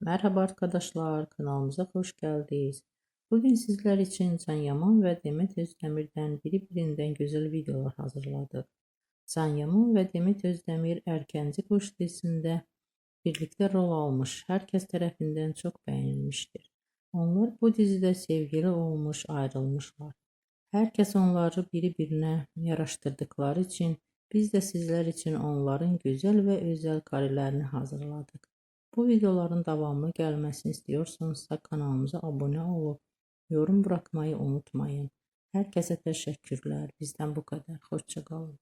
Merhaba arkadaşlar, kanalımıza hoş geldiniz. Bugün sizler için Can Yaman ve Demet Özdemir'den birbirinden güzel videolar hazırladık. Can Yaman ve Demet Özdemir Erkenci Kuş dizisinde birlikte rol almış, herkes tarafından çok beğenilmiştir. Onlar bu dizide sevgili olmuş, ayrılmışlar. Herkes onları birbirine yaraştırdıkları için biz de sizler için onların güzel ve özel karelerini hazırladık. Bu videoların devamlı gelmesini istiyorsanız kanalımıza abone olup yorum bırakmayı unutmayın. Herkese teşekkürler. Bizden bu kadar. Hoşça kalın.